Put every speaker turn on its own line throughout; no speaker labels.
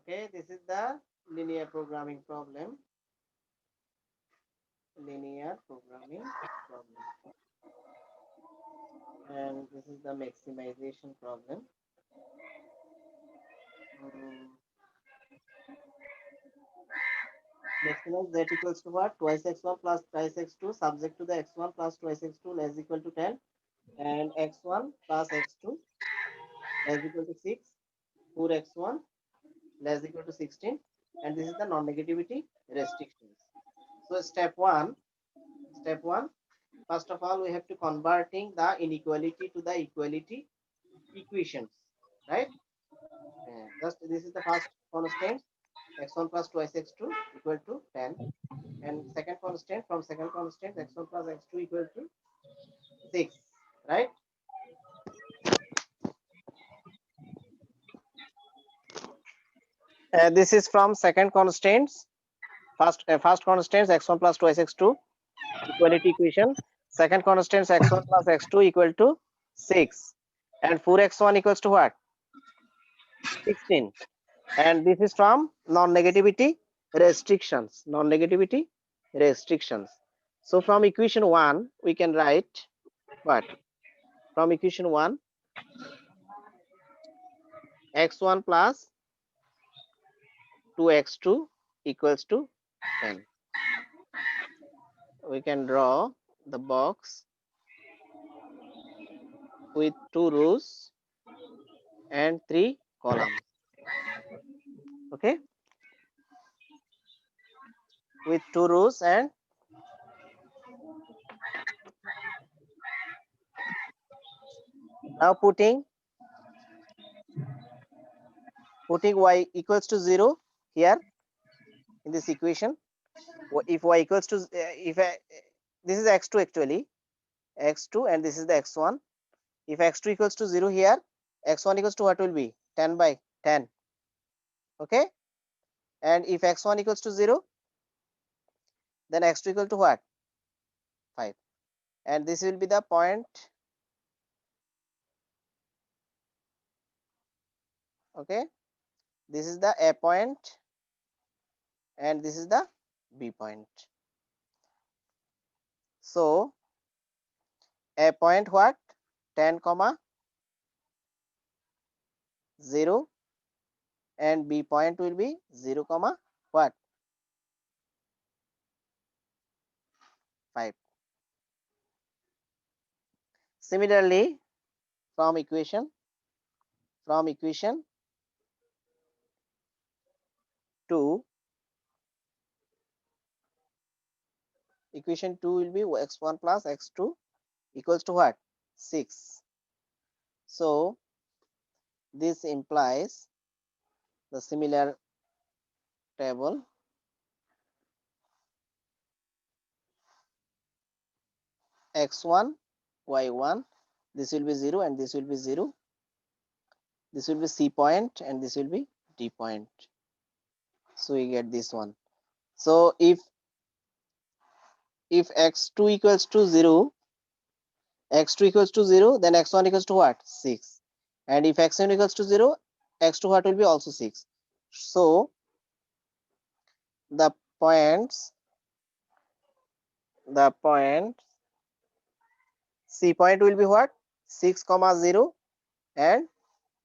Okay, this is the linear programming problem. Linear programming problem. And this is the maximization problem. Mm, Maximize z equals to what? Twice x1 plus twice x2 subject to the x1 plus twice x2 less equal to 10 and x1 plus x2 less equal to 6, 4x1 less equal to 16, and this is the non-negativity restrictions. So step one, first of all, we have to converting the inequality to the equality equations, right? Just this is the first constant, x1 plus twice x2 equal to 10, and second constant, from second constant x1 plus x2 equal to 6, right? This is from second constants. First constants x1 plus twice x2 equality equation. Second constant x1 plus x2 equal to 6, and 4x1 equals to what? 16. And this is from non-negativity restrictions. Non-negativity restrictions. So from equation 1 we can write what? From equation 1, x1 plus 2x2 equals to 10. We can draw the box with 2 rows and 3 columns. Okay, with 2 rows, and now putting y equals to 0 here in this equation. If y equals to if this is x2 actually, x2, and this is the x1. If x2 equals to 0 here, x1 equals to what will be? 10 by 10. Okay, and if x1 equals to 0, then x2 equal to what? 5. And this will be the point. Okay, this is the a point and this is the b point. So a point what? 10 comma 0, and b point will be 0 comma what? 5. Similarly, from equation 2, equation 2 will be x1 plus x2 equals to what? 6. So this implies the similar table. X1, y1, this will be 0 and this will be 0. This will be C point and this will be D point. So we get this one. So if x2 equals to 0, x2 equals to 0, then x1 equals to what? 6. And if x1 equals to 0, x2 what will be also 6. So the points, C point will be what? 6 comma 0, and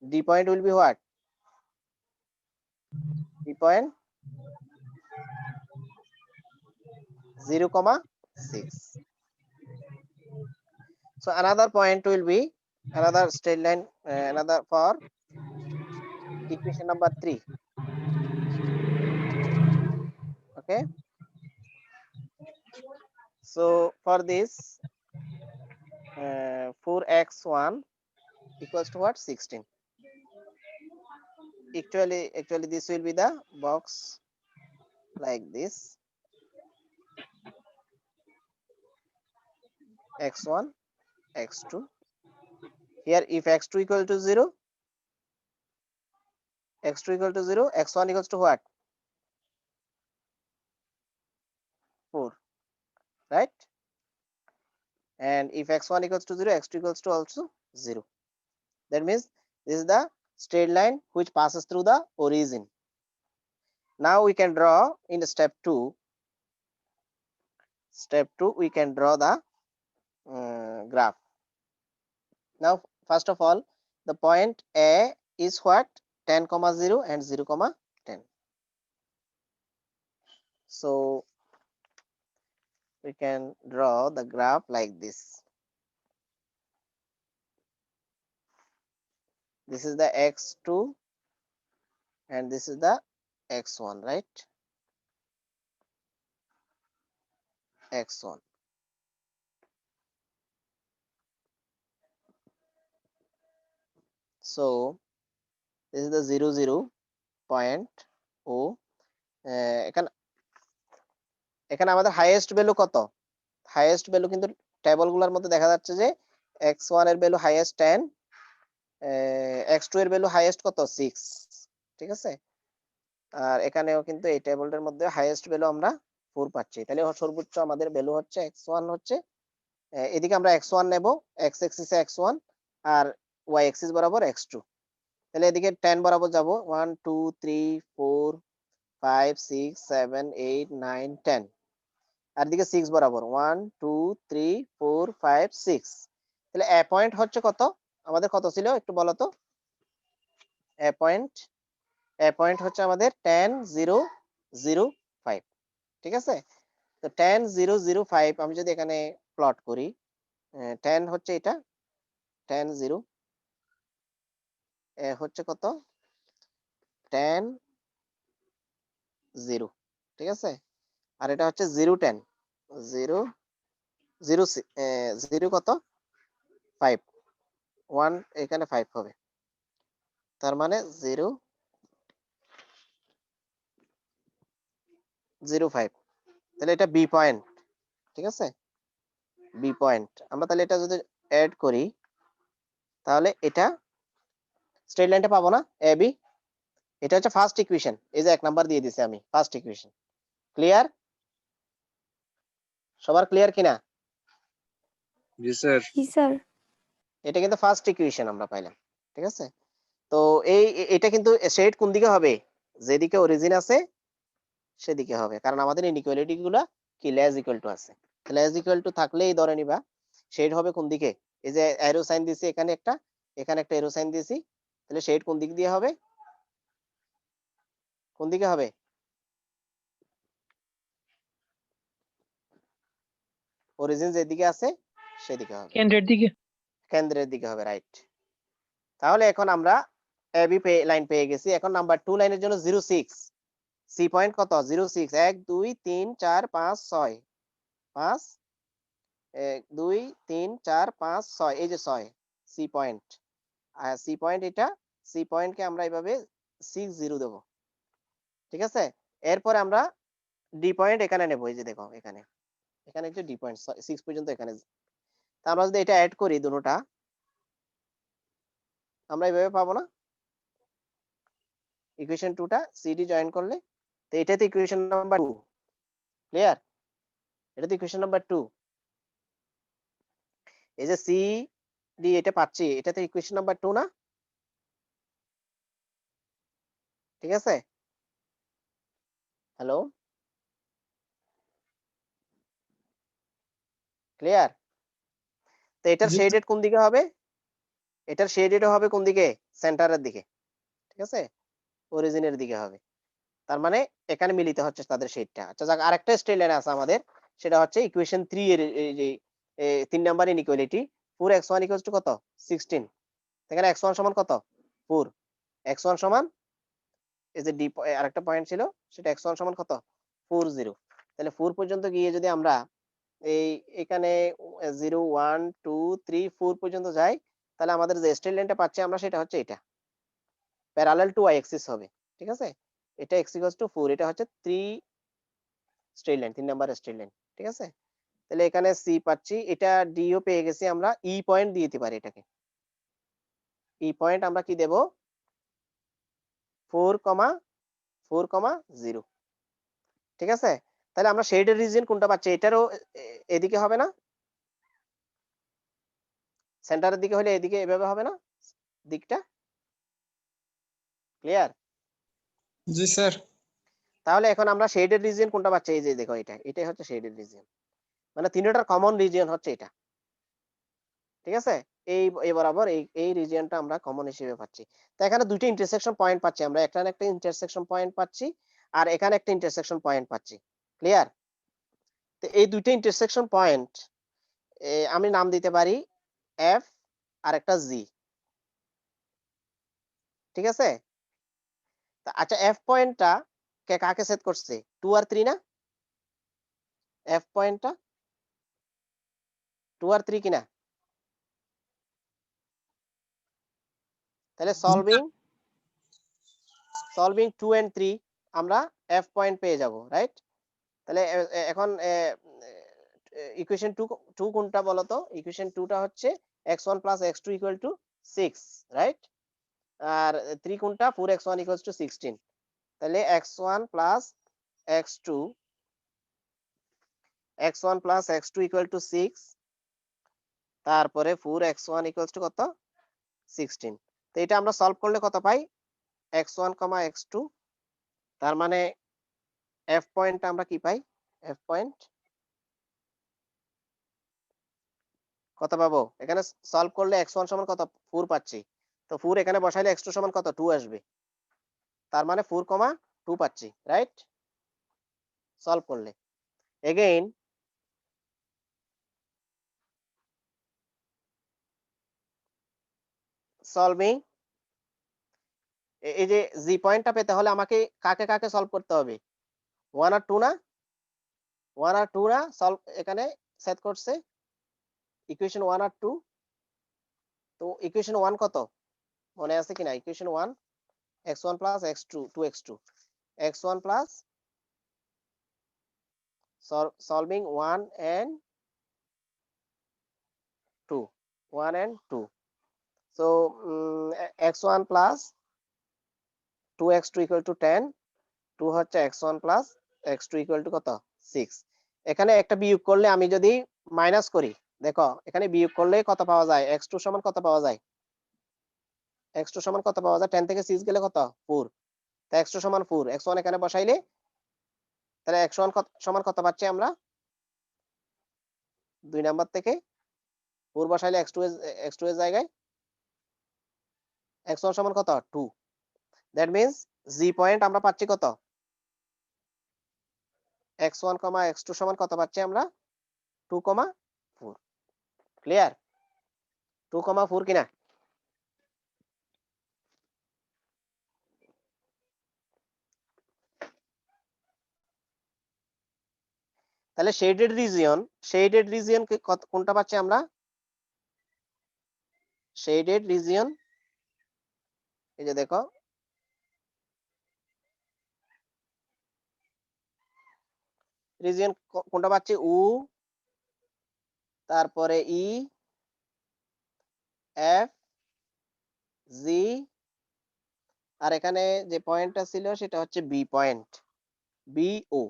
D point will be what? D point 0 comma 6. So another point will be another straight line, another for equation number 3. Okay, so for this 4x1 equals to what? 16. Actually this will be the box like this, x1, x2. Here if x2 equal to 0, x1 equals to what? 4, right? And if x1 equals to 0, x2 equals to also 0. That means this is the straight line which passes through the origin. Now we can draw in step 2. Step 2, we can draw the graph. Now, first of all, the point A is what? 10, 0 and 0, 10. So we can draw the graph like this. This is the x2 and this is the x1, right? x1. So this is the 0, 0 point O. এখানে আমাদের highest value কত? Highest value কিন্তু টেবিলগুলোর মধ্যে দেখা যাচ্ছে যে x1 এর value highest 10, x2 এর ভ্যালু হাইয়েস্ট কত? 6, ঠিক আছে? আর এখানেও কিন্তু এই টেবিলটার মধ্যে হাইয়েস্ট ভ্যালু আমরা 4 পাচ্ছি। তাহলে সর্বোচ্চ আমাদের ভ্যালু হচ্ছে x1 হচ্ছে, এদিকে আমরা x1 নেব, x এক্সিসে x1 আর y এক্সিস বরাবর x2। তাহলে এদিকে 10 বরাবর যাব, 1 2 3 4 5 6 7 8 9 10, আর দিকে 6 বরাবর 1 2 3 4 5 6। তাহলে এ পয়েন্ট হচ্ছে কত? আমাদের কত ছিল একটু বলো তো। এ পয়েন্ট হচ্ছে আমাদের 10 0 0 5, ঠিক আছে? তো 10 0 0 5 আমি যদি এখানে প্লট করি, 10 হচ্ছে এটা, 10 0 হচ্ছে কত? 10 0, ঠিক আছে? আর এটা হচ্ছে 0 10, 0 0 0 কত? 5, 1 এখানে 5 হবে, তার মানে 0 0 5। তাহলে এটা বি পয়েন্ট, ঠিক আছে? B point. আমরা তাহলে এটা যদি অ্যাড করি তাহলে এটা স্ট্রেট লাইনটা পাবো না? A B. এটা হচ্ছে ফার্স্ট ইকুয়েশন, এই যে 1 নাম্বার দিয়ে দিছি আমি, ফার্স্ট ইকুয়েশন। ক্লিয়ার? সবার ক্লিয়ার কিনা?
জি স্যার।
জি স্যার।
এটা কিন্তু ফার্স্ট ইকুয়েশন আমরা পাইলাম, ঠিক আছে? তো এটা কিন্তু শেড কোন দিকে হবে? যেদিকে অরিজিন আছে সেদিকে হবে, কারণ আমাদের ইনইকুয়ালিটি গুলা কি লেস ইকুয়াল টু আছে। লেস ইকুয়াল টু থাকলেই ধরে নিবা শেড হবে কোন দিকে। এই যে অ্যারো সাইন দিছি এখানে একটা, এখানে একটা অ্যারো সাইন দিছি, তাহলে শেড কোন দিক দিয়ে হবে? কোন দিকে হবে? অরিজিন যেদিকে আছে সেদিকে হবে,
কেন্দ্রের দিকে।
কেন্দ্রের দিকে হবে, রাইট। তাহলে এখন আমরা এবি লাইন পেয়ে গেছি। এখন নাম্বার 2 লাইনের জন্য 0 6, সি পয়েন্ট কত? 0 6, 1 2 3 4 5 6, 5 1 2 3 4 5 6, এই যে 6 সি পয়েন্ট। আর সি পয়েন্ট এটা, সি পয়েন্টকে আমরা এইভাবে 6 0 দেব, ঠিক আছে? এরপরে আমরা ডি পয়েন্ট এখানে নেব, এই যে দেখো এখানে, এখানে একটা ডি পয়েন্ট 6 পর্যন্ত এখানে। তা আমরা যদি এটা অ্যাড করি দুটোটা, আমরা এইভাবে পাবো না? ইকুয়েশন 2টা সিডি জয়েন করলে, তো এটা তো ইকুয়েশন নাম্বার 2, ক্লিয়ার? এটা তো ইকুয়েশন নাম্বার 2। এই যে সি ডি এটা পাচ্ছি, এটা তো ইকুয়েশন নাম্বার 2 না? ঠিক আছে? Hello, clear? তো এটার শেডেড কোন দিকে হবে? এটার শেডেড হবে কোন দিকে? সেন্টারের দিকে, ঠিক আছে? অরিজিনের দিকে হবে। তার মানে এখানে মিলিত হচ্ছে তাদের শেডটা। আচ্ছা যাক, আরেকটা স্ট্রেট লাইন আছে আমাদের, সেটা হচ্ছে ইকুয়েশন 3 এর এই যে 3 নাম্বার ইনইকুয়ালিটি। 4x1 কত? 16। এখানে x1 সমান কত? 4। x1 সমান, এই যে ডি আরেকটা পয়েন্ট ছিল, সেটা x1 সমান কত? 4 0। তাহলে 4 পর্যন্ত গিয়ে যদি আমরা এই এখানে 0 1 2 3 4 পর্যন্ত যাই, তাহলে আমাদের যে স্ট্রেট লাইনটা পাচ্ছি আমরা সেটা হচ্ছে এটা, প্যারালাল টু y অ্যাক্সিস হবে, ঠিক আছে? এটা x 4, এটা হচ্ছে 3 straight line, 3 number straight line, ঠিক আছে? তাহলে এখানে সি পাচ্ছি, এটা ডিও পেয়ে গেছি আমরা। ই পয়েন্ট দিয়ে দিতে পারি এটাকে। ই পয়েন্ট আমরা কি দেব? 4, 4, 0, ঠিক আছে? তাহলে আমরা শেডের রিজিয়ন কোনটা পাচ্ছি? এটারও এদিকে হবে না? সেন্টারের দিকে হলে এদিকে এভাবে হবে না দিকটা? ক্লিয়ার?
জি স্যার।
তাহলে এখন আমরা শেডেড রিজিয়ন কোনটা পাচ্ছি? এই যে দেখো এটাই হচ্ছে শেডেড রিজিয়ন, মানে তিনটার কমন রিজিয়ন হচ্ছে এটা। ঠিক আছে, এই বরাবর এই রিজিয়নটা আমরা কমন হিসেবে পাচ্ছি। তো এখানে দুইটা ইন্টারসেকশন পয়েন্ট পাচ্ছি আমরা, এখানে একটা ইন্টারসেকশন পয়েন্ট পাচ্ছি আর এখানে একটা ইন্টারসেকশন পয়েন্ট পাচ্ছি। ক্লিয়ার? তো এই দুইটা ইন্টারসেকশন পয়েন্ট আমি নাম দিতে পারি এফ আর একটা জি। ঠিক আছে, আচ্ছা এফ পয়েন্টটা কাকে সেট করছে? 2 আর 3 না? এফ পয়েন্টটা 2 আর 3 কিনা? তাহলে সলভিং 2 and 3 আমরা এফ পয়েন্ট পেয়ে যাব, রাইট? তাহলে এখন ইকুয়েশন 2 কোনটা বলো তো? ইকুয়েশন 2টা হচ্ছে x1 + x2 = 6, রাইট? আর 3 কোনটা? 4x1 = 16। তাহলে x1 + x2 = 6, তারপরে 4x1 = কত? 16। তো এটা আমরা সলভ করলে কত পাই? x1, x2, তার মানে f পয়েন্ট আমরা কি পাই? f পয়েন্ট কত পাবো? এখানে সলভ করলে x1 সমান কত? 4 পাচ্ছি। তো 4 এখানে বসাইলে x2 সমান কত? 2 আসবে। তার মানে 4, 2 পাচ্ছি, রাইট? সলভ করলে এগেইন সলভিং, এই যে জি পয়েন্টটা পেতে হলে আমাকে কাকে কাকে সলভ করতে হবে? 1 আর 2 না? 1 আর 2 না সলভ এখানে সেট করছে ইকুয়েশন 1 আর 2। তো ইকুয়েশন 1 কত মনে আছে কিনা? Equation 1 x1 + x2 2x2 x1 plus solving 1 and 2 1 and 2, so x1 plus 2x2 = 10, 2 হচ্ছে x1 plus x2 = কত? 6। এখানে একটা বিয়োগ করলে আমি যদি মাইনাস করি, দেখো এখানে বিয়োগ করলে কত পাওয়া যায়? x2 সমান কত পাওয়া যায়? x2 সমান কত পাওয়া যায়? 10 থেকে 6 গেলে কত? 4। তো x2 সমান 4, x1 এখানে বসাইলে তাহলে x1 সমান কত পাচ্ছি আমরা? 2 নাম্বার থেকে 4 বসাইলে x2 এর জায়গায় x1 সমান কত? 2। দ্যাট মিন্স জি পয়েন্ট আমরা পাচ্ছি কত? x1, x2 সমান কত পাচ্ছি আমরা? 2, 4। ক্লিয়ার? 2, 4 কিনা? তাহলে শেডেড রিজিয়ন কোনটা পাচ্ছি আমরা? শেডেড রিজিয়ন, এই যে দেখো রিজিয়ন কোনটা পাচ্ছি? উ, তারপরে ই, এফ, জি, আর এখানে যে পয়েন্টটা ছিল সেটা হচ্ছে বি পয়েন্ট, বি ও।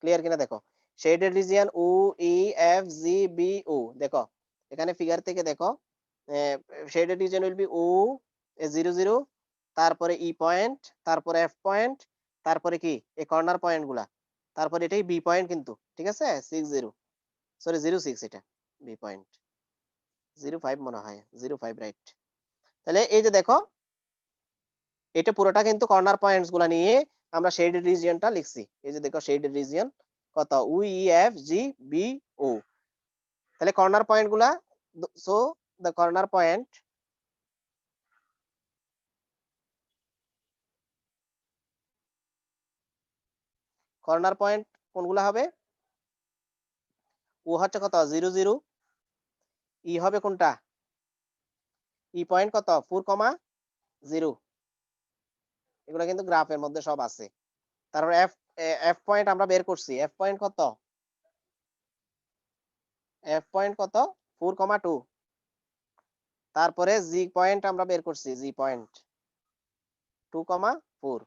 ক্লিয়ার কিনা দেখো? শেডেড রিজিয়ন ও, ই, এফ, জি, বি, ও। দেখো এখানে ফিগার থেকে দেখো শেডেড রিজিয়ন উইল বি ও 0 0, তারপরে ই পয়েন্ট, তারপরে এফ পয়েন্ট, তারপরে কি এই কর্নার পয়েন্ট গুলা, তারপরে এটাই বি পয়েন্ট কিন্তু। ঠিক আছে, 6 0, সরি 0 6, এটা বি পয়েন্ট 0 5 মনে হয়, 0 5, রাইট? তাহলে এই যে দেখো এটা পুরোটা কিন্তু কর্নার পয়েন্টস গুলা নিয়ে আমরা শেডেড রিজিয়নটা লিখছি। এই যে দেখো শেডেড রিজিয়ন কত? উ, ই, এফ, জি, বি, ও। তাহলে কর্নার পয়েন্ট গুলা, সো দ্য কর্নার পয়েন্ট কোনগুলা হবে? ও হচ্ছে কত? 0 0, ই হবে কোনটা? ই পয়েন্ট কত? 4, 0। এগুলো কিন্তু গ্রাফের মধ্যে সব আছে। তারপর এফ পয়েন্ট আমরা বের করছি, এফ পয়েন্ট কত? 4, 2। তারপরে জি পয়েন্ট আমরা বের করছি, জি পয়েন্ট 2, 4।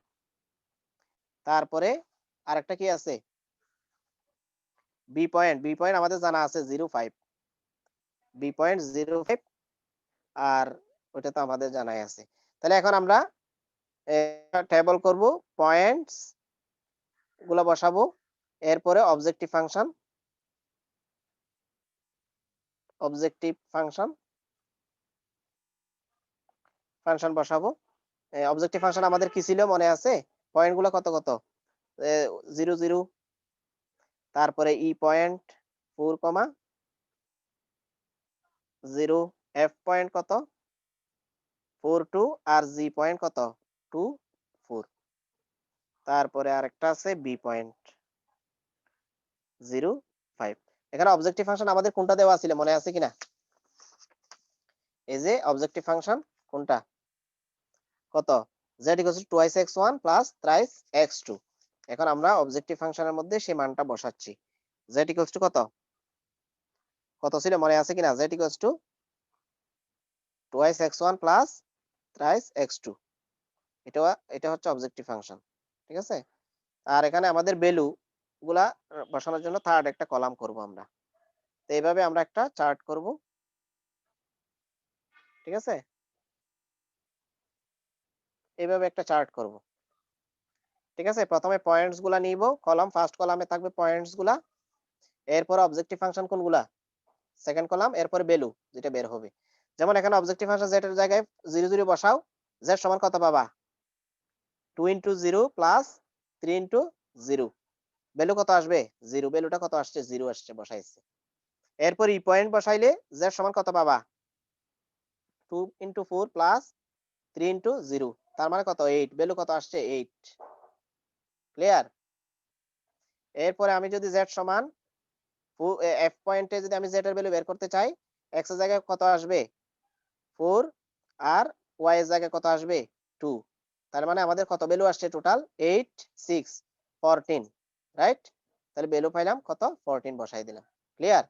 তারপরে আরেকটা কি আছে? বি পয়েন্ট আমাদের জানা আছে 0 5, বি পয়েন্ট 0 5, আর ওটা তো আমাদের জানাই আছে। তাহলে এখন আমরা টেবল করব পয়েন্টস গুলা বসাবো, এরপরে অবজেক্টিভ ফাংশন বসাবো। অবজেক্টিভ ফাংশন আমাদের কি ছিল মনে আছে? পয়েন্ট গুলো কত কত? 0 0, তারপরে ই পয়েন্ট 4, 0, এফ পয়েন্ট কত 4 2, আর জি পয়েন্ট কত 2 4, তারপরে আরেকটা আছে বি পয়েন্ট 0 5। এখানে অবজেক্টিভ ফাংশন আমাদের কোনটা দেওয়া ছিল মনে আছে কিনা? এই যে অবজেক্টিভ ফাংশন কোনটা কত z = twice x1 plus thrice x2। এখন আমরা অবজেক্টিভ ফাংশনের মধ্যে সেই মানটা বসাচ্ছি। z = কত কত ছিল মনে আছে কিনা? z = twice x1 plus thrice x2। এটা হচ্ছে অবজেক্টিভ ফাংশন, ঠিক আছে? আর এখানে আমাদের ভ্যালু গুলা বসানোর জন্য থার্ড একটা কলাম করব আমরা। তো এইভাবে আমরা একটা চার্ট করব, ঠিক আছে? এইভাবে একটা চার্ট করব, ঠিক আছে? প্রথমে পয়েন্টস গুলা নিব, কলাম ফার্স্ট কলামে থাকবে পয়েন্টস গুলা, এরপর অবজেক্টিভ ফাংশন কোনগুলা সেকেন্ড কলাম, এরপর ভ্যালু যেটা বের হবে। যেমন এখানে অবজেক্টিভ ফাংশন z এর জায়গায় 0 0 বসাও, z সমান কত পাবা 2 * 0 প্লাস 3 * 0, ভ্যালু কত আসবে 0, ভ্যালুটা কত আসছে 0 আসছে, বসাইছে। এরপর ই পয়েন্ট বসাইলে z সমান কত পাবা 2 * 4 প্লাস 3 * 0, তার মানে কত 8, ভ্যালু কত আসছে 8। ক্লিয়ার? এরপরে আমি যদি z সমান এফ পয়েন্টে যদি আমি z এর ভ্যালু বের করতে চাই, x এর জায়গায় কত আসবে 4, আর y এর জায়গায় কত আসবে 2, তার মানে আমাদের কত ভ্যালু আসছে টোটাল 8 6 14, রাইট? তাহলে ভ্যালু পাইলাম কত 14, বসাই দিলাম। ক্লিয়ার?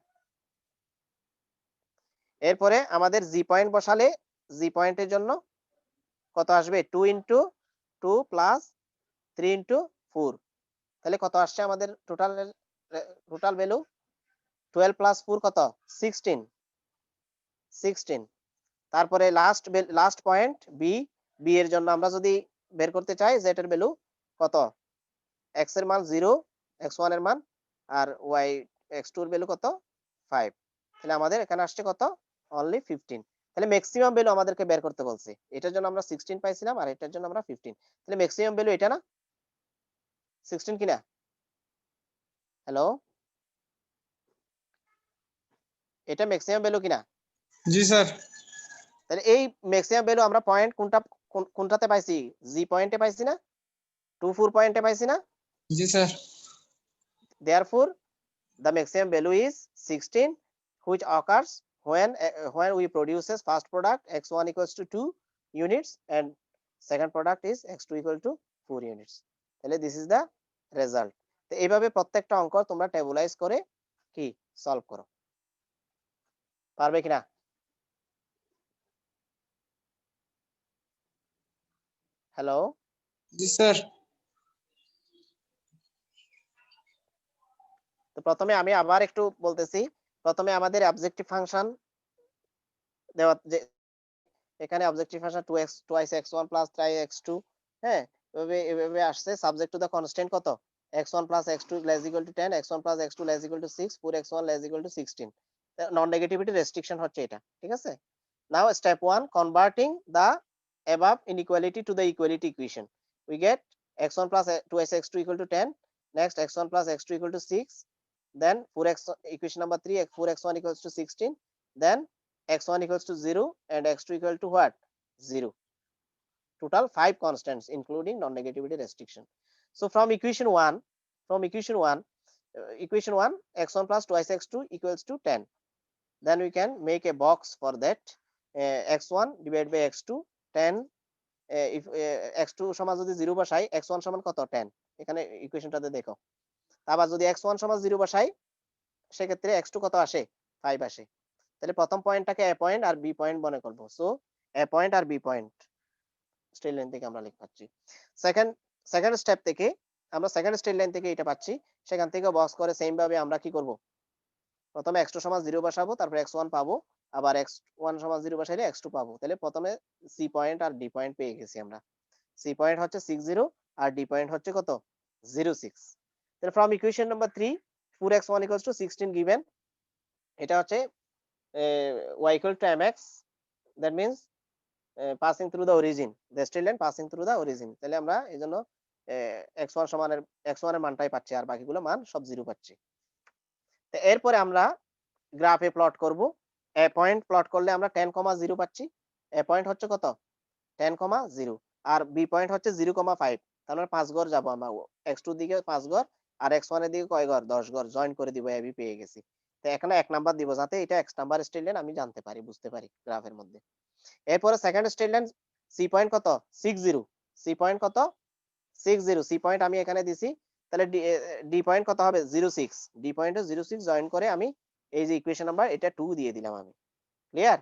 এরপরে আমাদের জি পয়েন্ট বসালে জি পয়েন্টের জন্য কত আসবে 2 * 2 প্লাস 3 * 4, তাহলে কত আসছে আমাদের টোটাল ভ্যালু 12 প্লাস 4 কত 16। তারপরে লাস্ট পয়েন্ট বি এর জন্য আমরা যদি বের করতে চাই z এর ভ্যালু কত, x এর মান 0, x1 এর মান, আর y x2 এর ভ্যালু কত 5, তাহলে আমাদের এখানে আসছে কত অনলি 15। তাহলে ম্যাক্সিমাম ভ্যালু আমাদেরকে বের করতে বলছে, এটার জন্য আমরা 16 পাইছিলাম আর এটার জন্য আমরা 15, তাহলে ম্যাক্সিমাম ভ্যালু এটা না 16 কিনা? হ্যালো, এটা ম্যাক্সিমাম ভ্যালু কিনা?
জি স্যার।
তাহলে এই ম্যাক্সিমাম ভ্যালু আমরা পয়েন্ট কোনটাতে পাইছি? জি পয়েন্টে পাইছি না, 2 4 পয়েন্টে পাইছি না?
জি sir.
Therefore the maximum value is 16, which occurs when we produces first product x1 = 2 units and second product is x2 = 4 units. তাহলে this is the result. তো এইভাবে প্রত্যেকটা অঙ্ক তোমরা টেবুলাইজ করে কি সলভ করো, পারবে কিনা? হ্যালো,
জি স্যার।
তো প্রথমে আমি আবার একটু বলতেছি। প্রথমে আমাদের অবজেক্টিভ ফাংশন দেওয়া, যে এখানে objective function 2x twice x1 plus thrice x2, হ্যাঁ, এভাবে আসছে। সাবজেক্ট টু দা কনস্ট্যান্ট কত x1 plus x2 less equal to 10, x1 plus x2 less equal to 6, 4x1 less equal to 16। Non negativity restriction হচ্ছে এটা, ঠিক আছে? Now step 1, converting the above inequality to the equality equation, we get x1 plus 2x2 equal to 10, next x1 plus x2 equal to 6, then 4x, equation number 3, 4x1 equals to 16, then x1 equals to 0 and x2 equal to what 0, total 5 constants including non-negativity restriction. So from equation 1, equation 1, x1 plus twice x2 equals to 10, then we can make a box for that, x1 divided by x2 10, if x2 সমান যদি 0 বসাই x1 সমান কত 10, এখানে ইকুয়েশনটাতে দেখো। আবার যদি x1 সমান 0 বসাই সেক্ষেত্রে x2 কত আসে 5 আসে। তাহলে প্রথম পয়েন্টটাকে এ পয়েন্ট আর বি পয়েন্ট মনে করব। সো এ পয়েন্ট আর বি পয়েন্ট স্ট্রেট লাইন থেকে আমরা লিখ পাচ্ছি। সেকেন্ড স্টেপ থেকে আমরা সেকেন্ড স্ট্রেট লাইন থেকে এটা পাচ্ছি, সেখান থেকে বক্স করে সেম ভাবে আমরা কি করব, প্রথমে x2 সমান 0 বসাবো, তারপর x1 পাবো, আবার x1 সমান 0 বসাইলে x2 পাবো। তাহলে প্রথমে সি পয়েন্ট আর ডি পয়েন্ট পেয়ে গেছি আমরা। সি পয়েন্ট হচ্ছে 60 আর ডি পয়েন্ট হচ্ছে কত 06। তাহলে from equation number 3 4x1 equals to 16 given, এটা হচ্ছে y equal to mx, that means passing through the origin, the straight line passing through the origin। তাহলে আমরা এইজন্য x1 সমানের x1 এর মানটাই পাচ্ছি, আর বাকিগুলো মান সব জিরো পাচ্ছি। তো এরপরে আমরা গ্রাফে প্লট করব। এ পয়েন্ট প্লট করলে আমরা 10,0 পাচ্ছি। এ পয়েন্ট হচ্ছে কত 10,0 আর বি পয়েন্ট হচ্ছে 0,5। তাহলে 5 ঘর যাব আমরা, x2 দিকে 5 ঘর আর x1 এর দিকে কয় ঘর 10 ঘর, জয়েন করে দিব, এবি পেয়ে গেছি। তো এখানে 1 নাম্বার দিব যাতে এটা x নাম্বার স্ট্রেট লাইন আমি জানতে পারি, বুঝতে পারি গ্রাফের মধ্যে। এরপরে second straight line C point কত 60, সি পয়েন্ট কত 60, সি পয়েন্ট আমি এখানে দিছি। তাহলে ডি পয়েন্ট কত হবে 06, ডি পয়েন্টে 06 জয়েন করে আমি এই যে ইকুয়েশন নাম্বার এটা 2 দিয়ে দিলাম আমি। ক্লিয়ার?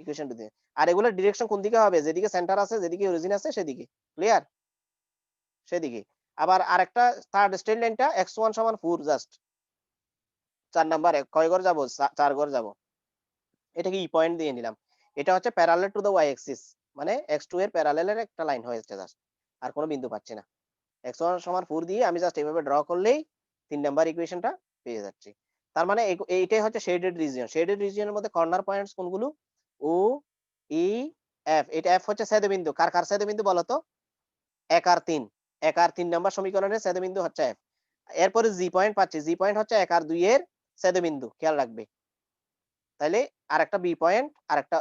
ইকুয়েশন 2 দিয়ে। আর এগুলোর ডিরেকশন কোন দিকে হবে, যেদিকে সেন্টার আছে, যেদিকে অরিজিন আছে সেদিকে। ক্লিয়ার? সেদিকে। আবার আরেকটা থার্ড স্ট্রেট লাইনটা x1 সমান 4, জাস্ট 4 নাম্বার কয় ঘর যাব 4 ঘর যাব, এটাকে ই পয়েন্ট দিয়ে নিলাম। এটা হচ্ছে parallel to the y Axis, মানে x2 এর প্যারালালের একটা লাইন হয়েছে জাস্ট, আর কোনো বিন্দু পাচ্ছি না। x1 সমান 4 দিয়ে আমি জাস্ট এইভাবে ড্র করলেই 3 নাম্বার ইকুয়েশনটা পেয়ে যাচ্ছি। তার মানে এইটাই হচ্ছে শেডেড রিজিয়ন। শেডেড রিজিয়নের মধ্যে কর্নার পয়েন্টস কোনগুলো, ও ই এফ। এটা এফ হচ্ছে ছেদবিন্দু, কার কার ছেদবিন্দু বলো তো, 1 আর 3, 1 আর 3 নাম্বার সমীকরণের ছেদবিন্দু হচ্ছে এফ। এরপরে জি পয়েন্ট পাচ্ছি, জি পয়েন্ট হচ্ছে 1 আর 2 এর ছেদবিন্দু, খেয়াল রাখবে। তাহলে আরেকটা বি পয়েন্ট, আরেকটা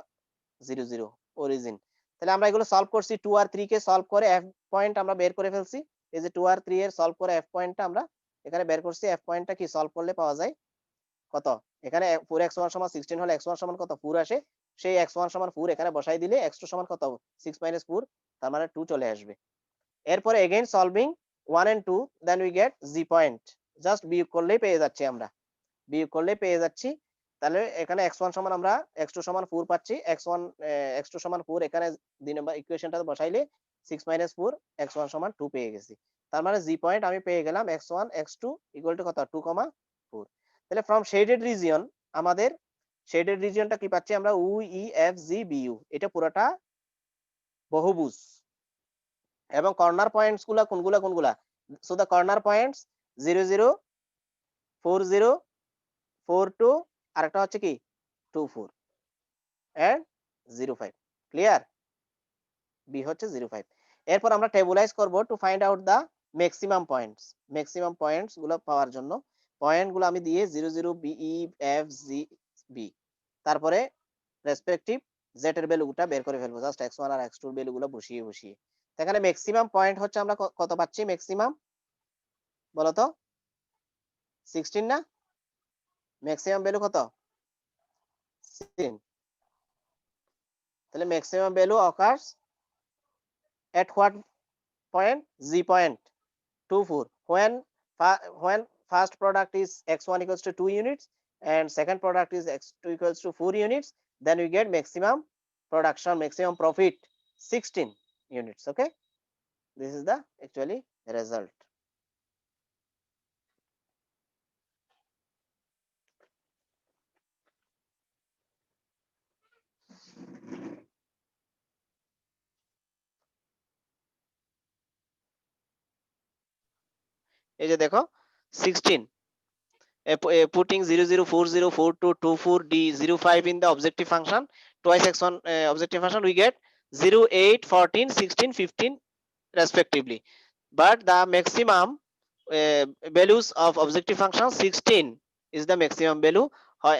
0 0 অরিজিন। তাহলে আমরা এগুলো সলভ করছি, 2 আর 3 কে সলভ করে এফ পয়েন্ট আমরা বের করে ফেলছি। এই যে 2 আর 3 এর সলভ করে এফ পয়েন্টটা আমরা এখানে বের করছি। এফ পয়েন্টটা কি সলভ করলে পাওয়া যায় কত, এখানে 4x1 সমান 16 হলে x1 সমান কত 4 আসে, সেই x1 সমান 4 এখানে বসাই দিলে x2 সমান কত 6 - 4, তার মানে 2 চলে আসবে। এরপরে again solving 1 and 2, then we get G point, just বিয়োগ করলেই পেয়ে যাচ্ছি আমরা, বিয়োগ করলেই পেয়ে যাচ্ছি। তাহলে এখানে x1 সমান আমরা x2 সমান 4 পাচ্ছি, x2 সমান 4 এখানে 2 নম্বর ইকুয়েশনটা বসাইলে 6 - 4, x1 সমান 2 পেয়ে গেছি। তার মানে জি পয়েন্ট আমি পেয়ে গেলাম x1 x2 ইকুয়াল টু কত 2,4। তাহলে ফ্রম শেডেড রিজিয়ন আমাদের শেডেড রিজিয়নটা কি পাচ্ছি আমরা, O E F G B U, এটা পুরোটা বহুভুজ। এবং কর্নার পয়েন্টস গুলা কোনগুলা কোনগুলা, সো দা কর্নার পয়েন্টস 0 0 4 0 4 2, আর একটা হচ্ছে কি 2 4 এন্ড 0 5। ক্লিয়ার? বি হচ্ছে 0 5। এরপর আমরা টেবুলাইজ করব to find out the maximum points. Maximum points গুলো পাওয়ার জন্য পয়েন্ট গুলো আমি দিয়ে 0 0 B E F G B, তারপরে রেসপেক্টিভ জেড এর ভ্যালুটা বের করে ফেলবো, জাস্ট x1 আর x2 এর ভ্যালুগুলো বসিয়ে বসিয়ে। এখানে ম্যাক্সিমাম পয়েন্ট হচ্ছে আমরা কত পাচ্ছি, ম্যাক্সিমাম বলো তো 16 না, ম্যাক্সিমাম ভ্যালু কত 16। তাহলে maximum value occurs at what point, z point 2 4, when first product is x1 equals to 2 units and second product is x2 equals to 4 units, then we get maximum production, maximum profit 16 units. Okay, this is the actually result. এই যে দেখো 16, putting 0 0 4 0 4 2 2 4 d 0 5 in the objective function, twice x1 objective function, we get 0 8 14 16 15 respectively. But the maximum values of objective function 16 is the maximum value.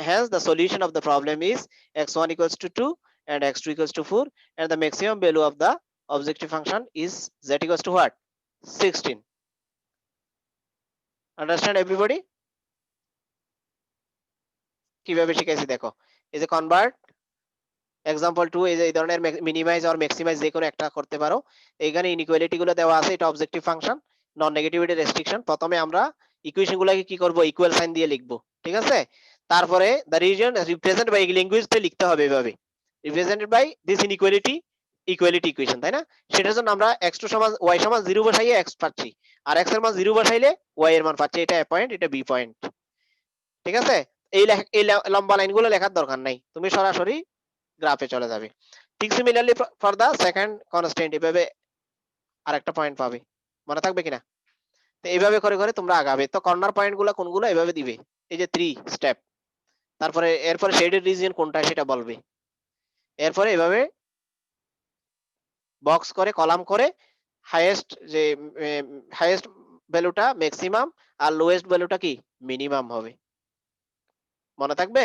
Hence the solution of the problem is x1 equals to 2 and x2 equals to 4, and the maximum value of the objective function is z equals to what 16. Understand everybody? কিভাবে শিখাইছি দেখো, এই যে convert example 2, এই যে এই ধরনের minimise আর maximise যে কোনো একটা করতে পারো। এইখানে ইনইকুয়ালিটি গুলো দেওয়া আছে, এটা অবজেক্টিভ ফাংশন, নন নেগেটিভিটি রেস্ট্রিকশন। প্রথমে আমরা ইকুয়েশন গুলোকে কি করব, ইকুয়াল সাইন দিয়ে লিখবো, ঠিক আছে। তারপরে দ্য রিজন রিপ্রেজেন্ট বাই ল্যাঙ্গুয়েজটা লিখতে হবে এভাবে, represented by this inequality equality equation, তাই না। সেটার জন্য আমরা x2 সমান y সমান 0 বসাইয়ে x পাচ্ছি, আর x এর মান 0 বসাইলে y এর মান পাচ্ছি। এটা a পয়েন্ট, এটা b পয়েন্ট, ঠিক আছে। এই লম্বা লাইনগুলো লেখার দরকার নাই, তুমি সরাসরি গ্রাফে চলে যাবে। ঠিক similarly for the second constant, এভাবে আরেকটা পয়েন্ট পাবে, মনে থাকবে কিনা। তো এইভাবে করে করে তোমরা আগাবে। তো কর্নার পয়েন্ট গুলো কোনগুলো এভাবে দিবে, এই যে 3 স্টেপ। তারপরে এরপরে শেডেড রিজিয়ন কোনটা সেটা বলবে। এরপরে এভাবে বক্স করে কলাম করে হাইয়েস্ট যে হাইয়েস্ট ভ্যালুটা ম্যাক্সিমাম আর লোয়েস্ট ভ্যালুটা কি মিনিমাম হবে। মনে থাকবে?